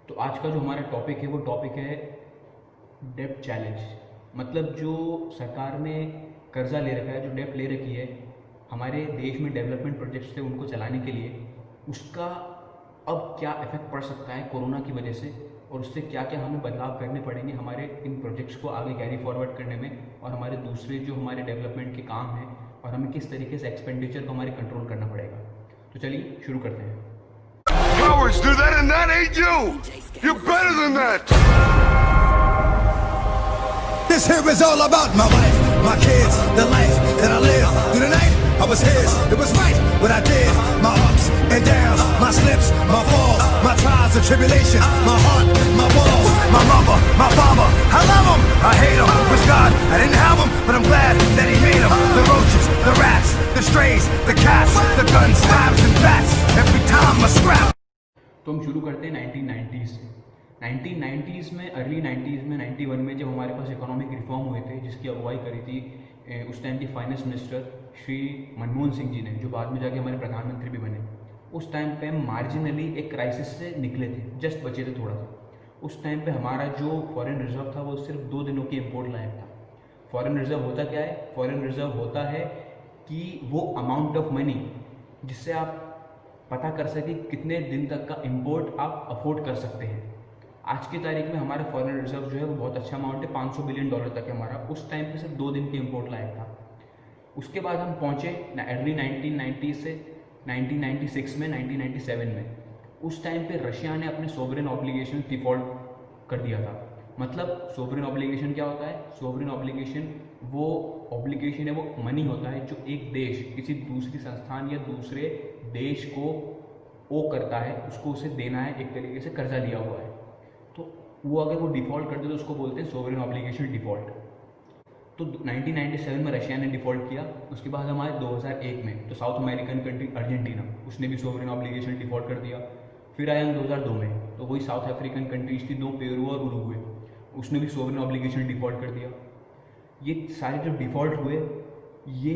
तो आज का जो हमारा टॉपिक है वो टॉपिक है डेब्ट चैलेंज। मतलब जो सरकार ने कर्जा ले रखा है, जो डेब्ट ले रखी है हमारे देश में डेवलपमेंट प्रोजेक्ट्स थे उनको चलाने के लिए, उसका अब क्या इफेक्ट पड़ सकता है कोरोना की वजह से, और उससे क्या क्या हमें बदलाव करने पड़ेंगे हमारे इन प्रोजेक्ट्स को आगे कैरी फॉरवर्ड करने में, और हमारे दूसरे जो हमारे डेवलपमेंट के काम हैं, और हमें किस तरीके से एक्सपेंडिचर को हमारे कंट्रोल करना पड़ेगा। तो चलिए शुरू करते हैं। Cowards do that and that ain't you! You're better than that! This here is all about my wife, my kids, the life that I live. Through the night, I was his. It was right what I did. My ups and downs, my slips, my falls, my trials and tribulations, my heart, my walls, my mother, my father. I love them, I hate them. Was God, I didn't have them, but I'm glad that He made them. The roaches, the rats, the strays, the cats, the guns, knives and bats. Every time I scrap. तो हम शुरू करते हैं 1990s से। 1990s में, early 90s में, 91 में जब हमारे पास इकोनॉमिक रिफॉर्म हुए थे, जिसकी अगुवाई करी थी उस टाइम की फाइनेंस मिनिस्टर श्री मनमोहन सिंह जी ने, जो बाद में जाके हमारे प्रधानमंत्री भी बने। उस टाइम पे हम मार्जिनली एक क्राइसिस से निकले थे, जस्ट बचे थे थोड़ा सा। उस टाइम पे हमारा जो फॉरेन रिजर्व था वो सिर्फ 2 दिनों की इम्पोर्ट लायक था। फॉरेन रिजर्व होता क्या है? फॉरेन रिजर्व होता है कि वो अमाउंट ऑफ मनी जिससे आप पता कर सके कितने दिन तक का इंपोर्ट आप अफोर्ड कर सकते हैं। आज की तारीख में हमारा फॉरेन रिजर्व जो है वो बहुत अच्छा अमाउंट है, $500 बिलियन तक है हमारा। उस टाइम पे सिर्फ 2 दिन के इंपोर्ट लायक था। उसके बाद हम पहुँचे अर्ली 1990 से 1996 में, 1997 में। उस टाइम पे रशिया ने अपने सोवरेन ऑब्लिगेशन डिफॉल्ट कर दिया था। मतलब सोवरेन ऑब्लिगेशन क्या होता है? सोवरेन ऑब्लिगेशन वो ऑब्लिगेशन है, वो मनी होता है जो एक देश किसी दूसरी संस्थान या दूसरे देश को ओ करता है, उसको उसे देना है, एक तरीके से कर्जा लिया हुआ है। तो वो अगर वो डिफ़ॉल्ट कर दे तो उसको बोलते हैं सोवरेन ऑब्लिगेशन डिफ़ॉल्ट। तो 1997 में रशिया ने डिफ़ॉल्ट किया। उसके बाद हम आए 2001 में, तो साउथ अमेरिकन कंट्री अर्जेंटीना, उसने भी सोवरेन ऑब्लिगेशन डिफ़ॉल्ट कर दिया। फिर आए हम 2002 में, तो वही साउथ अफ्रीकन कंट्रीज थी 2, पेरू और उरुग्वे, उसने भी सोवरेन ऑब्लिगेशन डिफ़ॉल्ट कर दिया। ये सारे जो डिफ़ॉल्ट हुए, ये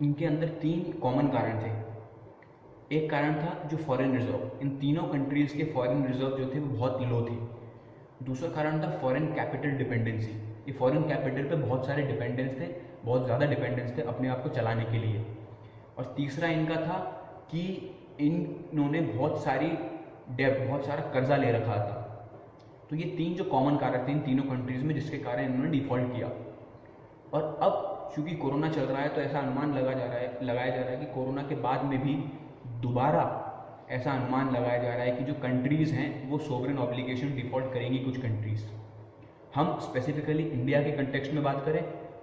इनके अंदर 3 कॉमन कारण थे। एक कारण था जो फॉरेन रिजर्व, इन तीनों कंट्रीज़ के फॉरेन रिजर्व जो थे वो बहुत लो थे। दूसरा कारण था फॉरेन कैपिटल डिपेंडेंसी, ये फॉरेन कैपिटल पे बहुत सारे डिपेंडेंस थे, बहुत ज़्यादा डिपेंडेंस थे अपने आप को चलाने के लिए। और तीसरा इनका था कि इन्होंने बहुत सारी डेब्ट, बहुत सारा कर्जा ले रखा था। तो ये 3 जो कॉमन कारक थे इन तीनों कंट्रीज़ में, जिसके कारण इन्होंने डिफ़ॉल्ट किया। और अब चूँकि कोरोना चल रहा है तो ऐसा अनुमान लगाया जा रहा है कि कोरोना के बाद में भी दोबारा ऐसा अनुमान लगाया जा रहा है कि जो कंट्रीज़ हैं वो सोवरेन ऑब्लिगेशन डिफ़ॉल्ट करेंगी कुछ कंट्रीज़। हम स्पेसिफिकली इंडिया के कंटेक्स्ट में बात करें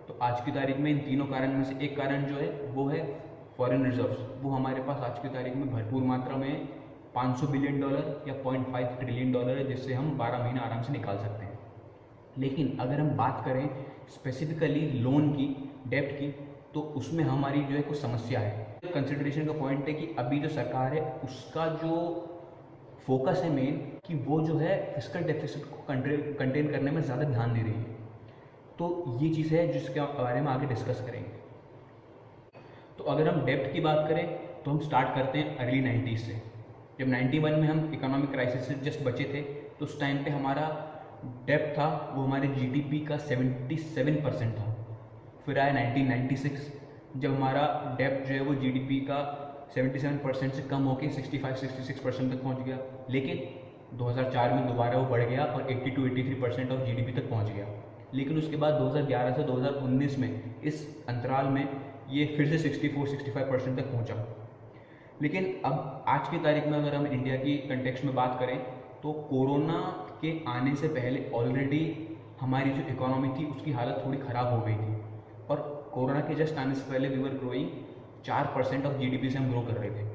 तो आज की तारीख में इन तीनों कारण में से एक कारण जो है वो है फॉरेन रिजर्व्स। वो हमारे पास आज की तारीख में भरपूर मात्रा में $500 बिलियन या $0.5 ट्रिलियन है, जिससे हम 12 महीना आराम से निकाल सकते हैं। लेकिन अगर हम बात करें स्पेसिफिकली लोन की, डेब्ट की, तो उसमें हमारी जो है कुछ समस्या है। कंसिडरेशन का पॉइंट है कि अभी जो सरकार है उसका जो फोकस है मेन, कि वो जो है फिस्कल डेफिसिट को कंटेन करने में ज़्यादा ध्यान दे रही है। तो ये चीज़ है जिसके बारे में आगे डिस्कस करेंगे। तो अगर हम डेब्ट की बात करें तो हम स्टार्ट करते हैं अर्ली 90s से। जब 91 में हम इकोनॉमिक क्राइसिस से जस्ट बचे थे, तो उस टाइम पे हमारा डेब्ट था वो हमारे जीडीपी का 77% था। फिर आया 1996, जब हमारा डेब्ट जो है वो जीडीपी का 77% से कम होकर 65-66% तक पहुंच गया। लेकिन 2004 में दोबारा वो बढ़ गया और 82-83% ऑफ जीडीपी तक पहुंच गया। लेकिन उसके बाद 2011 से 2019 में, इस अंतराल में ये फिर से 64-65% तक पहुंचा। लेकिन अब आज की तारीख में अगर हम इंडिया की कंटेक्स्ट में बात करें तो कोरोना के आने से पहले ऑलरेडी हमारी जो इकोनॉमी थी उसकी हालत थोड़ी ख़राब हो गई थी। और कोरोना के जस्ट आने से पहले we were growing 4% of GDP से हम ग्रो कर रहे थे।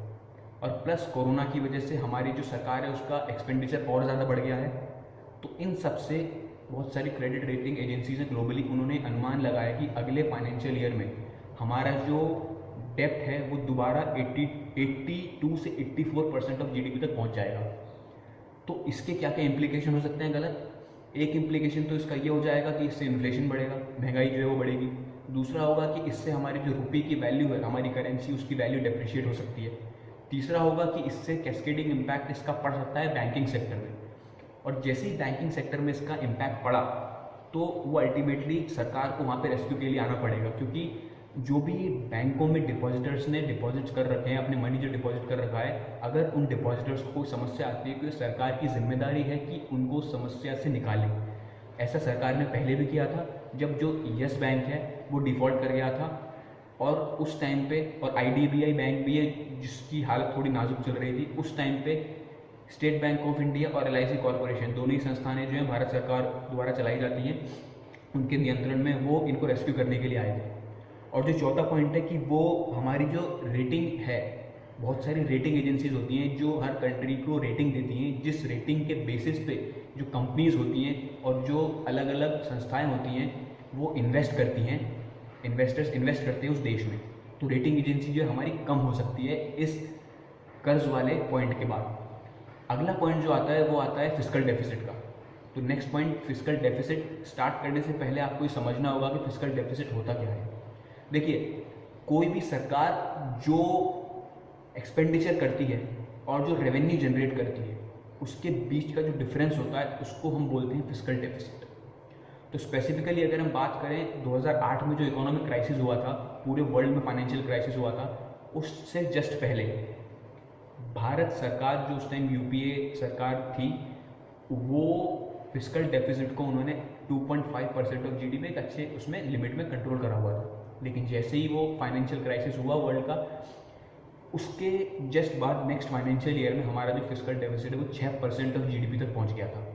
और प्लस कोरोना की वजह से हमारी जो सरकार है उसका एक्सपेंडिचर और ज़्यादा बढ़ गया है। तो इन सब से बहुत सारी क्रेडिट रेटिंग एजेंसीज हैं ग्लोबली, उन्होंने अनुमान लगाया कि अगले फाइनेंशियल ईयर में हमारा जो डेब्ट है वो दोबारा 82 से 84% ऑफ जीडीपी तक पहुंच जाएगा। तो इसके क्या क्या इम्प्लीकेशन हो सकते हैं गलत? एक इम्प्लीकेशन तो इसका ये हो जाएगा कि इससे इन्फ्लेशन बढ़ेगा, महंगाई जो है वो बढ़ेगी। दूसरा होगा कि इससे हमारी जो रुपये की वैल्यू है, हमारी करेंसी, उसकी वैल्यू डेप्रिशिएट हो सकती है। तीसरा होगा कि इससे कैस्केडिंग इम्पैक्ट इसका पड़ सकता है बैंकिंग सेक्टर में। और जैसे ही बैंकिंग सेक्टर में इसका इम्पैक्ट पड़ा तो वो अल्टीमेटली सरकार को वहाँ पे रेस्क्यू के लिए आना पड़ेगा, क्योंकि जो भी बैंकों में डिपॉजिटर्स ने डिपॉजिट्स कर रखे हैं, अपने मनी जो डिपॉजिट कर रखा है, अगर उन डिपॉजिटर्स को कोई समस्या आती है तो सरकार की जिम्मेदारी है कि उनको समस्या से निकालें। ऐसा सरकार ने पहले भी किया था, जब जो यस बैंक है वो डिफ़ॉल्ट कर गया था और उस टाइम पे, और IDBI बैंक भी है जिसकी हालत थोड़ी नाजुक चल रही थी, उस टाइम पे स्टेट बैंक ऑफ इंडिया और LIC कॉरपोरेशन दोनों ही संस्थानें जो हैं भारत सरकार द्वारा चलाई जाती हैं, उनके नियंत्रण में वो इनको रेस्क्यू करने के लिए आए थे। और जो चौथा पॉइंट है कि वो हमारी जो रेटिंग है, बहुत सारी रेटिंग एजेंसीज होती हैं जो हर कंट्री को रेटिंग देती हैं, जिस रेटिंग के बेसिस पे जो कंपनीज होती हैं और जो अलग अलग संस्थाएं होती हैं वो इन्वेस्ट करती हैं, इन्वेस्टर्स इन्वेस्ट करते हैं उस देश में। तो रेटिंग एजेंसी जो है हमारी कम हो सकती है इस कर्ज वाले पॉइंट के बाद। अगला पॉइंट जो आता है वो आता है फिस्कल डेफिसिट का। तो next point, fiscal deficit start करने से पहले आपको ये समझना होगा कि फिस्कल डेफिसिट होता क्या है। देखिए, कोई भी सरकार जो एक्सपेंडिचर करती है और जो रेवेन्यू जनरेट करती है उसके बीच का जो डिफरेंस होता है उसको हम बोलते हैं फिस्कल डेफिसिट। तो स्पेसिफिकली अगर हम बात करें 2008 में जो इकोनॉमिक क्राइसिस हुआ था, पूरे वर्ल्ड में फाइनेंशियल क्राइसिस हुआ था, उससे जस्ट पहले भारत सरकार जो उस टाइम UPA सरकार थी वो फिस्कल डेफिसिट को उन्होंने 2.5% ऑफ GDP एक अच्छे उसमें लिमिट में कंट्रोल करा हुआ था। लेकिन जैसे ही वो फाइनेंशियल क्राइसिस हुआ वर्ल्ड का, उसके जस्ट बाद नेक्स्ट फाइनेंशियल ईयर में हमारा जो फिस्कल डेफिसिट है वो 6% ऑफ GDP तक पहुंच गया था।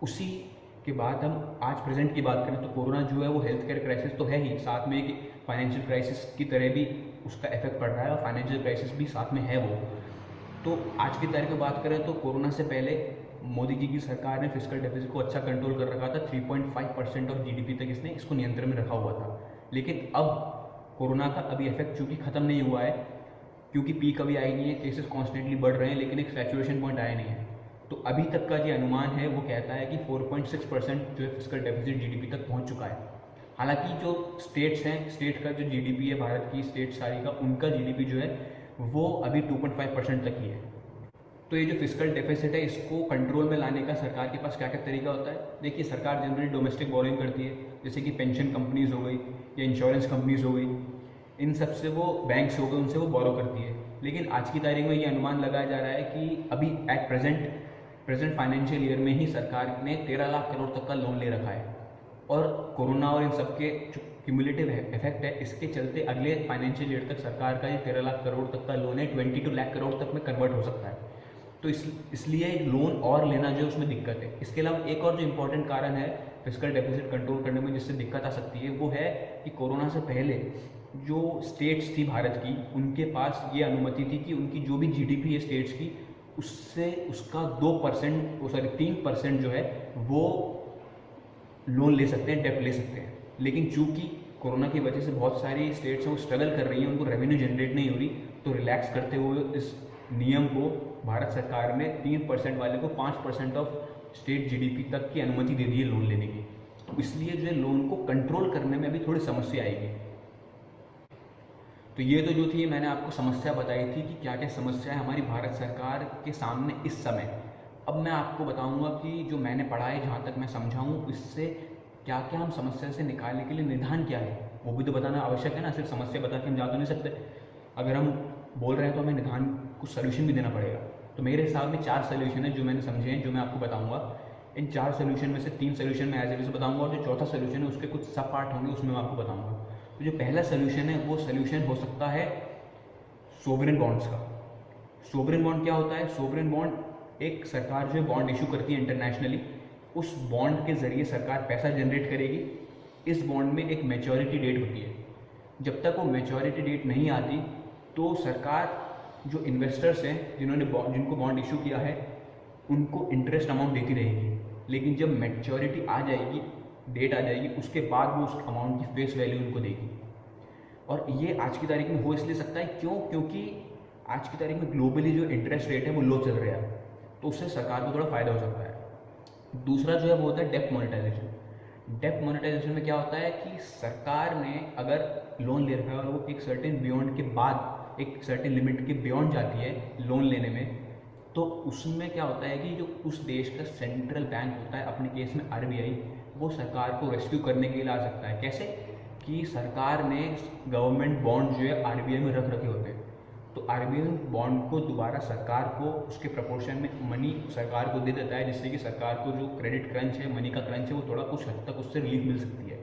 उसी के बाद हम आज प्रेजेंट की बात करें तो कोरोना जो है वो हेल्थ केयर क्राइसिस तो है ही, साथ में एक फाइनेंशियल क्राइसिस की तरह भी उसका इफेक्ट पड़ रहा है और फाइनेंशियल क्राइसिस भी साथ में है वो। तो आज की तारीख में बात करें तो कोरोना से पहले मोदी जी की सरकार ने फिस्कल डेफिसिट को अच्छा कंट्रोल कर रखा था, 3.5% ऑफ GDP तक इसने इसको नियंत्रण में रखा हुआ था। लेकिन अब कोरोना का अभी इफेक्ट चूँकि ख़त्म नहीं हुआ है, क्योंकि पीक अभी आई नहीं है, केसेस कॉन्स्टेंटली बढ़ रहे हैं, लेकिन एक सैचुरेशन पॉइंट आया नहीं है। तो अभी तक का जो अनुमान है वो कहता है कि 4.6% जो है फिस्कल डेफिसिट GDP तक पहुंच चुका है। हालांकि जो स्टेट्स हैं, स्टेट का जो GDP है भारत की स्टेट सारी का, उनका GDP जो है वो अभी 2.5% तक ही है। तो ये जो फिस्कल डेफिसिट है इसको कंट्रोल में लाने का सरकार के पास क्या क्या तरीका होता है। देखिए, सरकार जनरली डोमेस्टिक बोरिंग करती है, जैसे कि पेंशन कंपनीज हो गई या इंश्योरेंस कंपनीज हो गई, इन सब से वो बैंक्स हो गए, उनसे वो बोरो करती है। लेकिन आज की तारीख में ये अनुमान लगाया जा रहा है कि अभी एट प्रेजेंट फाइनेंशियल ईयर में ही सरकार ने 13 लाख करोड़ तक का लोन ले रखा है। और कोरोना और इन सबके जो क्यूमुलेटिव इफेक्ट है, इसके चलते अगले फाइनेंशियल ईयर तक सरकार का ये 13 लाख करोड़ तक का लोन है 22 लाख करोड़ तक में कन्वर्ट हो सकता है। तो इसलिए लोन और लेना जो है उसमें दिक्कत है। इसके अलावा एक और जो इम्पोर्टेंट कारण है फिस्कल डेफिसिट कंट्रोल करने में जिससे दिक्कत आ सकती है वो है कि कोरोना से पहले जो स्टेट्स थी भारत की, उनके पास ये अनुमति थी कि उनकी जो भी GDP है स्टेट्स की, उससे उसका 3% जो है वो लोन ले सकते हैं, डेप्ट ले सकते हैं। लेकिन चूंकि कोरोना की वजह से बहुत सारी स्टेट्स हैं वो स्ट्रगल कर रही हैं, उनको रेवेन्यू जनरेट नहीं हो रही, तो रिलैक्स करते हुए इस नियम को भारत सरकार ने 3% वाले को 5% ऑफ स्टेट GDP तक की अनुमति दे दी है लोन लेने की। तो इसलिए जो है लोन को कंट्रोल करने में अभी थोड़ी समस्या आएगी। तो ये तो जो थी मैंने आपको समस्या बताई थी कि क्या क्या समस्या है हमारी भारत सरकार के सामने इस समय। अब मैं आपको बताऊंगा कि जो मैंने पढ़ा है, जहाँ तक मैं समझा हूँ, इससे क्या क्या हम समस्या से निकालने के लिए निदान क्या है वो भी तो बताना आवश्यक है ना। सिर्फ समस्या बता के हम जा तो नहीं सकते। अगर हम बोल रहे हैं तो हमें निदान कुछ सोल्यूशन भी देना पड़ेगा। तो मेरे हिसाब में 4 सोल्यूशन है जो मैंने समझे हैं, जो मैं आपको बताऊँगा। इन 4 सोल्यूशन में से 3 सोल्यूशन मैं एज इट इज बताऊँगा और जो चौथा सोल्यूशन है उसके कुछ सब पार्ट होंगे, उसमें मैं आपको बताऊँगा। तो जो पहला सोल्यूशन है वो सोल्यूशन हो सकता है सोवरेन बॉन्ड्स का। सोवरेन बॉन्ड क्या होता है? सोवरेन बॉन्ड एक सरकार जो है बॉन्ड इशू करती है इंटरनेशनली, उस बॉन्ड के ज़रिए सरकार पैसा जनरेट करेगी। इस बॉन्ड में एक मैच्योरिटी डेट होती है, जब तक वो मैच्योरिटी डेट नहीं आती तो सरकार जो इन्वेस्टर्स हैं जिनको बॉन्ड इशू किया है उनको इंटरेस्ट अमाउंट देती रहेगी। लेकिन जब मैच्योरिटी आ जाएगी, डेट आ जाएगी, उसके बाद वो उस अमाउंट की फेस वैल्यू उनको देगी। और ये आज की तारीख में हो इसलिए सकता है क्योंकि आज की तारीख में ग्लोबली जो इंटरेस्ट रेट है वो लो चल रहा है, तो उससे सरकार को थोड़ा फ़ायदा हो सकता है। दूसरा जो है वो होता है डेप्ट मोनेटाइजेशन। डेप्ट मोनेटाइजेशन में क्या होता है कि सरकार ने अगर लोन ले रखा है और वो एक सर्टेन बियॉन्ड के बाद, एक सर्टेन लिमिट के बियॉन्ड जाती है लोन लेने में, तो उसमें क्या होता है कि जो उस देश का सेंट्रल बैंक होता है, अपने केस में आरबीआई, वो सरकार को रेस्क्यू करने के लिए आ सकता है। कैसे कि सरकार ने गवर्नमेंट बॉन्ड जो है आरबीआई में रख रखे होते हैं, तो आरबीआई बॉन्ड को दोबारा सरकार को उसके प्रपोर्शन में मनी सरकार को दे देता है, जिससे कि सरकार को जो क्रेडिट क्रंच है, मनी का क्रंच है, वो थोड़ा कुछ हद तक उससे रिलीफ मिल सकती है।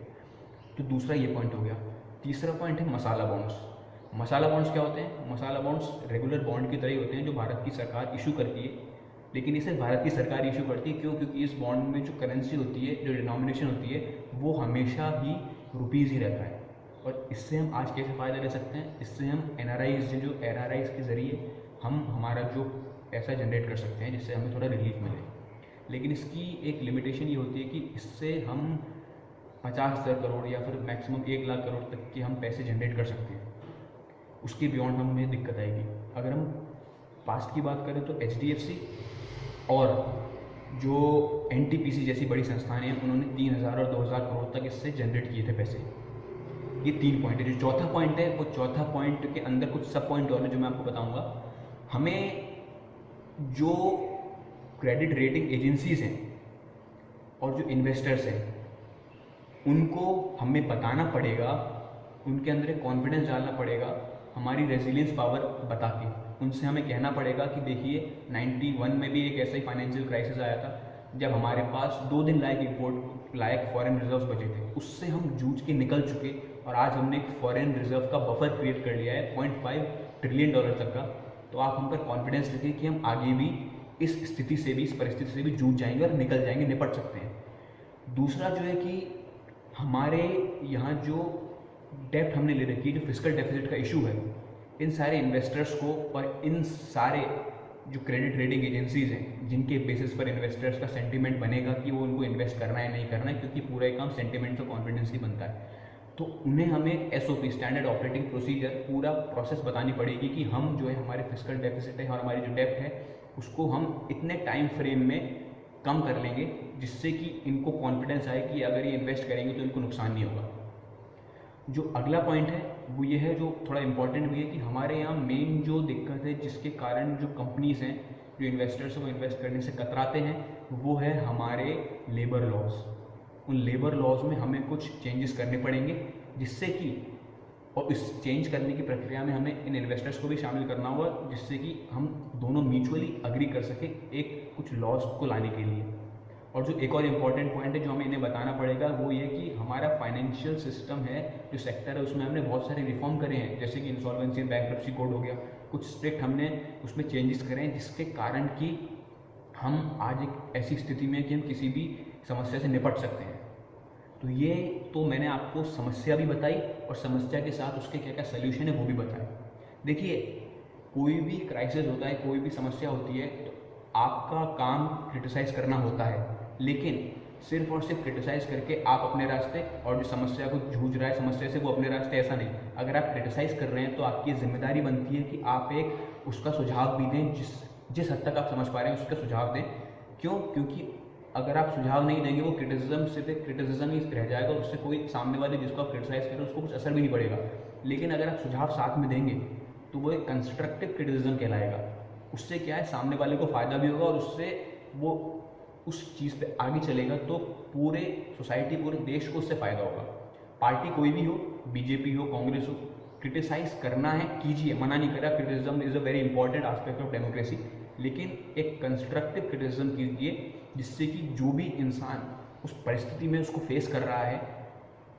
तो दूसरा ये पॉइंट हो गया। तीसरा पॉइंट है मसाला बॉन्ड्स। मसाला बॉन्ड्स क्या होते हैं? मसाला बॉन्ड्स रेगुलर बॉन्ड की तरह ही होते हैं जो भारत की सरकार इशू करती है, लेकिन इसे भारत की सरकार इशू करती है। क्यों? क्योंकि इस बॉन्ड में जो करेंसी होती है, जो डिनोमिनेशन होती है, वो हमेशा ही रुपीज़ ही रहता है। और इससे हम आज कैसे फ़ायदा ले सकते हैं? इससे हम एनआरआईज के ज़रिए हम हमारा जो पैसा जनरेट कर सकते हैं, जिससे हमें थोड़ा रिलीफ मिले। लेकिन इसकी एक लिमिटेशन ये होती है कि इससे हम 50,000 करोड़ या फिर मैक्सिमम 1 लाख करोड़ तक के हम पैसे जनरेट कर सकते हैं। उसके बियॉन्ड हमें दिक्कत आएगी। अगर हम पास्ट की बात करें तो एचडीएफसी और जो एनटीपीसी जैसी बड़ी संस्थाएं हैं, उन्होंने 3,000 और 2,000 करोड़ तक इससे जनरेट किए थे पैसे। ये 3 पॉइंट है। जो चौथा पॉइंट है, वो चौथा पॉइंट के अंदर कुछ सब पॉइंट और हैं जो मैं आपको बताऊंगा। हमें जो क्रेडिट रेटिंग एजेंसीज हैं और जो इन्वेस्टर्स हैं, उनको हमें बताना पड़ेगा, उनके अंदर एक कॉन्फिडेंस डालना पड़ेगा, हमारी रेजिलियंस पावर बता के उनसे हमें कहना पड़ेगा कि देखिए 91 में भी एक ऐसा ही फाइनेंशियल क्राइसिस आया था जब हमारे पास 2 दिन लायक फॉरेन रिजर्व्स बचे थे, उससे हम जूझ के निकल चुके और आज हमने एक फॉरेन रिजर्व का बफर क्रिएट कर लिया है $0.5 ट्रिलियन तक का। तो आप हम पर कॉन्फिडेंस रखिए कि हम आगे भी इस स्थिति से भी, इस परिस्थिति से भी जूझ जाएंगे और निकल जाएंगे, निपट सकते हैं। दूसरा जो है कि हमारे यहाँ जो डेप्ट हमने ले रखी है, जो फिस्कल डेफिसिट का इशू है, इन सारे इन्वेस्टर्स को और इन सारे जो क्रेडिट रेटिंग एजेंसीज हैं, जिनके बेसिस पर इन्वेस्टर्स का सेंटीमेंट बनेगा कि वो उनको इन्वेस्ट करना है नहीं करना है, क्योंकि पूरा एक काम सेंटीमेंट और कॉन्फिडेंस ही बनता है, तो उन्हें हमें एसओपी, स्टैंडर्ड ऑपरेटिंग प्रोसीजर, पूरा प्रोसेस बतानी पड़ेगी कि हम जो है हमारे फिस्कल डेफिसिट है और हमारी जो डेप्ट है उसको हम इतने टाइम फ्रेम में कम कर लेंगे जिससे कि इनको कॉन्फिडेंस आए कि अगर ये इन्वेस्ट करेंगे तो इनको नुकसान नहीं होगा। जो अगला पॉइंट है वो ये है, जो थोड़ा इंपॉर्टेंट भी है, कि हमारे यहाँ मेन जो दिक्कत है जिसके कारण जो कंपनीज हैं, जो इन्वेस्टर्स को इन्वेस्ट करने से कतराते हैं, वो है हमारे लेबर लॉज। उन लेबर लॉज में हमें कुछ चेंजेस करने पड़ेंगे, जिससे कि, और इस चेंज करने की प्रक्रिया में हमें इन इन्वेस्टर्स को भी शामिल करना होगा, जिससे कि हम दोनों म्यूचुअली अग्री कर सकें एक कुछ लॉज को लाने के लिए। और जो एक और इम्पॉर्टेंट पॉइंट है जो हमें इन्हें बताना पड़ेगा, वो ये कि हमारा फाइनेंशियल सिस्टम है, जो सेक्टर है, उसमें हमने बहुत सारे रिफॉर्म करे हैं, जैसे कि इंसॉल्वेंसी एंड बैंक्रप्सी कोड हो गया, कुछ स्ट्रिक्ट हमने उसमें चेंजेस करे हैं, जिसके कारण कि हम आज एक ऐसी स्थिति में कि हम किसी भी समस्या से निपट सकते हैं। तो ये तो मैंने आपको समस्या भी बताई और समस्या के साथ उसके क्या क्या सोल्यूशन है वो भी बताया। देखिए, कोई भी क्राइसिस होता है, कोई भी समस्या होती है, तो आपका काम क्रिटिसाइज करना होता है, लेकिन सिर्फ और सिर्फ क्रिटिसाइज करके आप अपने रास्ते, और जो समस्या को जूझ रहा है समस्या से, वो अपने रास्ते, ऐसा नहीं। अगर आप क्रिटिसाइज कर रहे हैं तो आपकी जिम्मेदारी बनती है कि आप एक उसका सुझाव भी दें, जिस हद तक आप समझ पा रहे हैं उसका सुझाव दें। क्यों? क्योंकि अगर आप सुझाव नहीं देंगे, वो क्रिटिसिज्म सिर्फ एक क्रिटिसिज्म ही रह जाएगा, उससे कोई सामने वाले जिसको आप क्रिटिसाइज करें उसको कुछ असर भी नहीं पड़ेगा। लेकिन अगर आप सुझाव साथ में देंगे तो वो एक कंस्ट्रक्टिव क्रिटिसिज्म कहलाएगा। उससे क्या है, सामने वाले को फ़ायदा भी होगा और उससे वो उस चीज़ पे आगे चलेगा, तो पूरे सोसाइटी, पूरे देश को उससे फ़ायदा होगा। पार्टी कोई भी हो, बीजेपी हो, कांग्रेस हो, क्रिटिसाइज करना है कीजिए, मना नहीं कर रहा, criticism is a very important aspect of democracy, लेकिन एक कंस्ट्रक्टिव क्रिटिसिज्म कीजिए, जिससे कि जो भी इंसान उस परिस्थिति में उसको फेस कर रहा है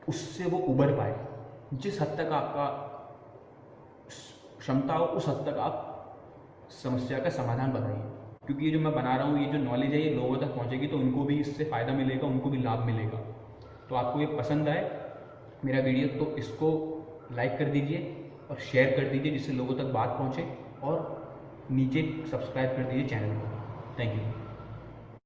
उससे वो उबर पाए। जिस हद तक आपका क्षमता हो उस हद तक आप समस्या का समाधान बताइए, क्योंकि ये जो मैं बना रहा हूँ, ये जो नॉलेज है, ये लोगों तक पहुँचेगी तो उनको भी इससे फ़ायदा मिलेगा, उनको भी लाभ मिलेगा। तो आपको ये पसंद आए मेरा वीडियो तो इसको लाइक कर दीजिए और शेयर कर दीजिए, जिससे लोगों तक बात पहुँचे, और नीचे सब्सक्राइब कर दीजिए चैनल को। Thank you.